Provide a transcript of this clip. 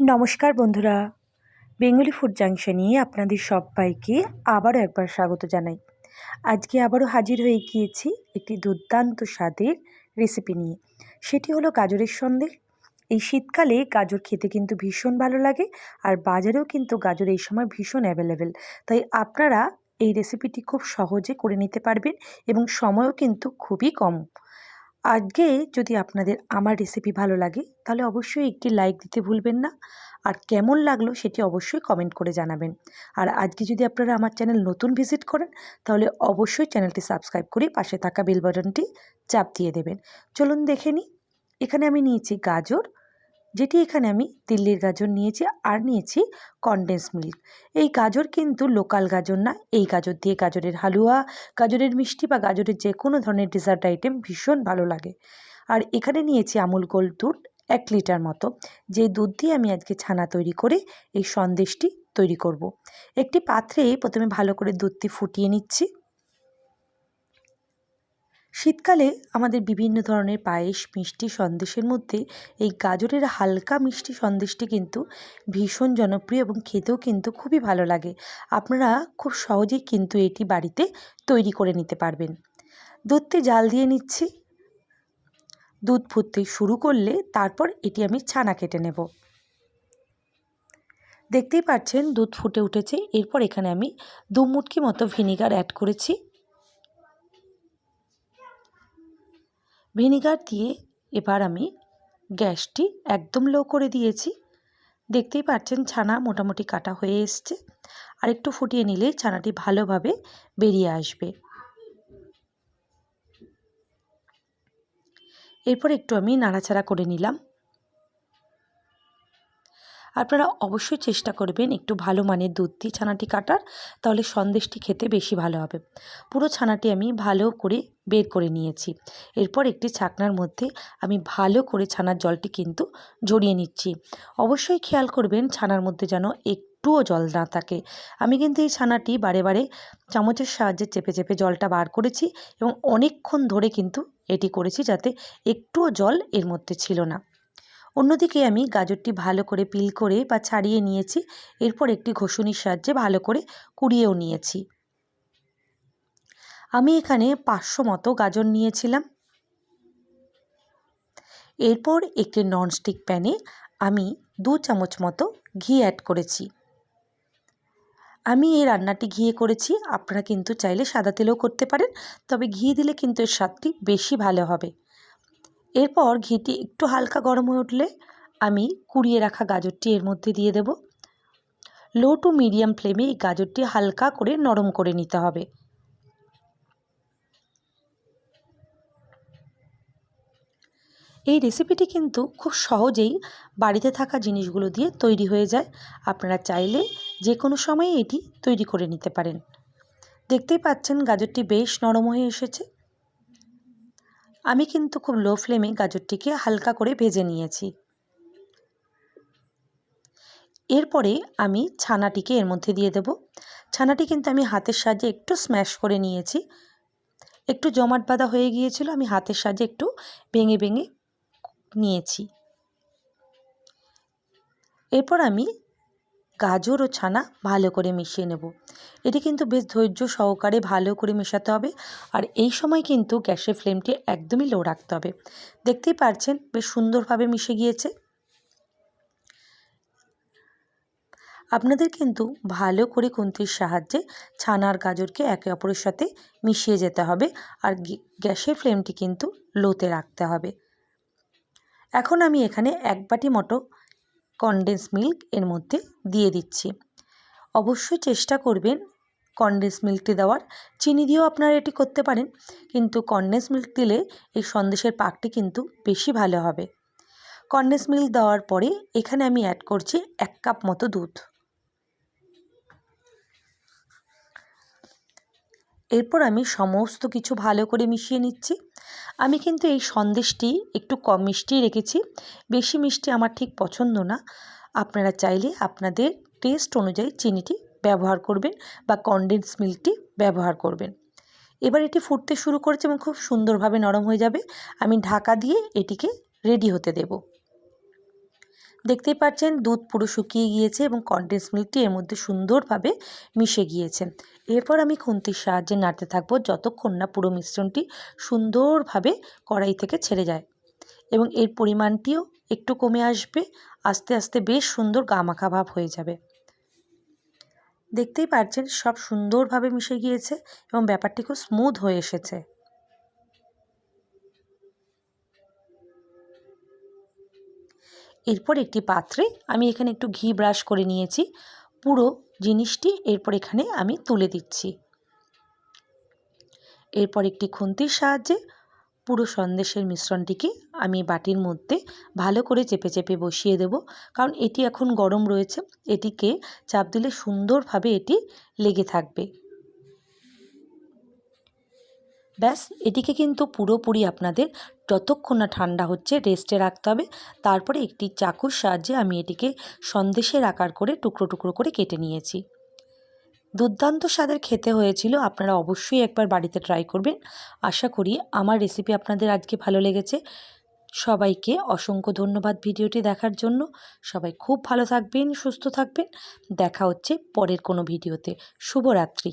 নমস্কার বন্ধুরা, Bengali food জাংশনে আপনাদের সবাইকে আবারও একবার স্বাগত জানাই। আজকে আবারও হাজির হয়ে গিয়েছি একটি দুর্দান্ত স্বাদের রেসিপি নিয়ে। সেটি হলো গাজরের সন্দেশ। এই শীতকালে গাজর খেতে কিন্তু ভীষণ ভালো লাগে, আর বাজারেও কিন্তু গাজর এই সময় ভীষণ অ্যাভেলেবেল। তাই আপনারা এই রেসিপিটি খুব সহজে করে নিতে পারবেন এবং সময়ও কিন্তু খুবই কম। আজকে যদি আপনাদের আমার রেসিপি ভালো লাগে তাহলে অবশ্যই একটি লাইক দিতে ভুলবেন না, আর কেমন লাগলো সেটি অবশ্যই কমেন্ট করে জানাবেন। আর আজকে যদি আপনারা আমার চ্যানেল নতুন ভিজিট করেন তাহলে অবশ্যই চ্যানেলটি সাবস্ক্রাইব করে পাশে থাকা বেল বাটনটি চাপ দিয়ে দেবেন। চলুন দেখে নিই। এখানে আমি নিয়েছি গাজর, যেটি এখানে আমি দিল্লির গাজর নিয়েছি, আর নিয়েছি কনডেন্স মিল্ক। এই গাজর কিন্তু লোকাল গাজর না। এই গাজর দিয়ে গাজরের হালুয়া, গাজরের মিষ্টি বা গাজরের যে কোনো ধরনের ডেজার্ট আইটেম ভীষণ ভালো লাগে। আর এখানে নিয়েছি আমুল গোল্ড দুধ 1 লিটার মতো, যে দুধ দিয়ে আমি আজকে ছানা তৈরি করে এই সন্দেশটি তৈরি করব। একটি পাত্রে প্রথমে ভালো করে দুধটি ফুটিয়ে নিচ্ছি। শীতকালে আমাদের বিভিন্ন ধরনের পায়েস, মিষ্টি, সন্দেশের মধ্যে এই গাজরের হালকা মিষ্টি সন্দেশটি কিন্তু ভীষণ জনপ্রিয় এবং খেতেও কিন্তু খুবই ভালো লাগে। আপনারা খুব সহজেই কিন্তু এটি বাড়িতে তৈরি করে নিতে পারবেন। দুধটি জাল দিয়ে নিচ্ছি। দুধ ফুটতে শুরু করলে তারপর এটি আমি ছানা কেটে নেব। দেখতেই পাচ্ছেন দুধ ফুটে উঠেছে। এরপর এখানে আমি 2 মুটকি মতো ভিনিগার অ্যাড করেছি। ভিনিগার দিয়ে এবার আমি গ্যাসটি একদম লো করে দিয়েছি। দেখতেই পাচ্ছেন ছানা মোটামুটি কাটা হয়ে এসছে। আর একটু ফুটিয়ে নিলেই ছানাটি ভালোভাবে বেরিয়ে আসবে। এরপর একটু আমি নাড়াচাড়া করে নিলাম। আপনারা অবশ্যই চেষ্টা করবেন একটু ভালো মানের দুধ দিয়ে ছানাটি কাটার, তাহলে সন্দেশটি খেতে বেশি ভালো হবে। পুরো ছানাটি আমি ভালো করে বের করে নিয়েছি। এরপর একটি ছাকনার মধ্যে আমি ভালো করে ছানার জলটি কিন্তু ঝরিয়ে নিচ্ছি। অবশ্যই খেয়াল করবেন ছানার মধ্যে যেন একটুও জল না থাকে। আমি কিন্তু এই ছানাটি বারে বারে চামচের সাহায্যে চেপে চেপে জলটা বার করেছি এবং অনেকক্ষণ ধরে কিন্তু এটি করেছি, যাতে একটুও জল এর মধ্যে ছিল না। অন্যদিকে আমি গাজরটি ভালো করে পিল করে বা ছাড়িয়ে নিয়েছি। এরপর একটি ঘষুনির সাহায্যে ভালো করে কুড়িয়েও নিয়েছি। আমি এখানে 500 মতো গাজর নিয়েছিলাম। এরপর একটি ননস্টিক প্যানে আমি 2 চামচ মতো ঘি অ্যাড করেছি। আমি এই রান্নাটি ঘিয়ে করেছি, আপনারা কিন্তু চাইলে সাদা তেলেও করতে পারেন, তবে ঘি দিলে কিন্তু এর স্বাদটি বেশি ভালো হবে। এরপর ঘিটি একটু হালকা গরম হয়ে উঠলে আমি কুড়িয়ে রাখা গাজরটি এর মধ্যে দিয়ে দেব। লো টু মিডিয়াম ফ্লেমে এই গাজরটি হালকা করে নরম করে নিতে হবে। এই রেসিপিটি কিন্তু খুব সহজেই বাড়িতে থাকা জিনিসগুলো দিয়ে তৈরি হয়ে যায়। আপনারা চাইলে যে কোনো সময়ে এটি তৈরি করে নিতে পারেন। দেখতেই পাচ্ছেন গাজরটি বেশ নরম হয়ে এসেছে। আমি কিন্তু খুব লো ফ্লেমে গাজরটিকে হালকা করে ভেজে নিয়েছি। এরপরে আমি ছানাটিকে এর মধ্যে দিয়ে দেব। ছানাটি কিন্তু আমি হাতের সাহায্যে একটু স্ম্যাশ করে নিয়েছি। একটু জমাট বাঁধা হয়ে গিয়েছিল, আমি হাতের সাহায্যে একটু ভেঙে ভেঙে নিয়েছি। এরপর আমি গাজর ও ছানা ভালো করে মিশিয়ে নেব। এটি কিন্তু বেশ ধৈর্য সহকারে ভালো করে মেশাতে হবে, আর এই সময় কিন্তু গ্যাসের ফ্লেমটি একদমই লো রাখতে হবে। দেখতেই পাচ্ছেন বেশ সুন্দরভাবে মিশে গিয়েছে। আপনাদের কিন্তু ভালো করে খুন্তির সাহায্যে ছানা আর গাজরকে একে অপরের সাথে মিশিয়ে যেতে হবে, আর গ্যাসের ফ্লেমটি কিন্তু লোতে রাখতে হবে। এখন আমি এখানে 1 বাটি মতো কনডেন্স মিল্ক এর মধ্যে দিয়ে দিচ্ছি। অবশ্যই চেষ্টা করবেন কনডেন্স মিল্কটি দেওয়ার। চিনি দিয়েও আপনারা এটি করতে পারেন, কিন্তু কনডেন্স মিল্ক দিলে এই সন্দেশের পাকটি কিন্তু বেশি ভালো হবে। কনডেন্স মিল্ক দেওয়ার পরে এখানে আমি অ্যাড করছি 1 কাপ মতো দুধ। এরপর আমি সমস্ত কিছু ভালো করে মিশিয়ে নিচ্ছি। আমি কিন্তু এই সন্দেশটি একটু কম মিষ্টি রেখেছি, বেশি মিষ্টি আমার ঠিক পছন্দ না। আপনারা চাইলে আপনাদের টেস্ট অনুযায়ী চিনিটি ব্যবহার করবেন বা কনডেন্স মিল্কটি ব্যবহার করবেন। এবার এটি ফুটতে শুরু করেছে এবং খুব সুন্দরভাবে নরম হয়ে যাবে। আমি ঢাকা দিয়ে এটিকে রেডি হতে দেব। দেখতেই পাচ্ছেন দুধ পুরো শুকিয়ে গিয়েছে এবং কনডেন্স মিল্কটি এর মধ্যে সুন্দরভাবে মিশে গিয়েছে। এরপর আমি খুন্তির সাহায্যে নাড়তে থাকবো যতক্ষণ না পুরো মিশ্রণটি সুন্দরভাবে কড়াই থেকে ছেড়ে যায় এবং এর পরিমাণটিও একটু কমে আসবে। আস্তে আস্তে বেশ সুন্দর গামাখা ভাব হয়ে যাবে। দেখতেই পাচ্ছেন সব সুন্দরভাবে মিশে গিয়েছে এবং ব্যাপারটি খুব স্মুথ হয়ে এসেছে। এরপর একটি পাত্রে আমি এখানে একটু ঘি ব্রাশ করে নিয়েছি। পুরো জিনিসটি এরপর এখানে আমি তুলে দিচ্ছি। এরপর একটি খুন্তির সাহায্যে পুরো সন্দেশের মিশ্রণটিকে আমি বাটির মধ্যে ভালো করে চেপে চেপে বসিয়ে দেব, কারণ এটি এখন গরম রয়েছে, এটিকে চাপ দিলে সুন্দরভাবে এটি লেগে থাকবে। ব্যাস, এটিকে কিন্তু পুরোপুরি আপনাদের যতক্ষণ না ঠান্ডা হচ্ছে রেস্টে রাখতে হবে। তারপরে একটি চাকুর সাহায্যে আমি এটিকে সন্দেশের আকার করে টুকরো টুকরো করে কেটে নিয়েছি। দুর্দান্ত স্বাদের খেতে হয়েছিল। আপনারা অবশ্যই একবার বাড়িতে ট্রাই করবেন। আশা করি আমার রেসিপি আপনাদের আজকে ভালো লেগেছে। সবাইকে অসংখ্য ধন্যবাদ ভিডিওটি দেখার জন্য। সবাই খুব ভালো থাকবেন, সুস্থ থাকবেন। দেখা হচ্ছে পরের কোনো ভিডিওতে। শুভরাত্রি।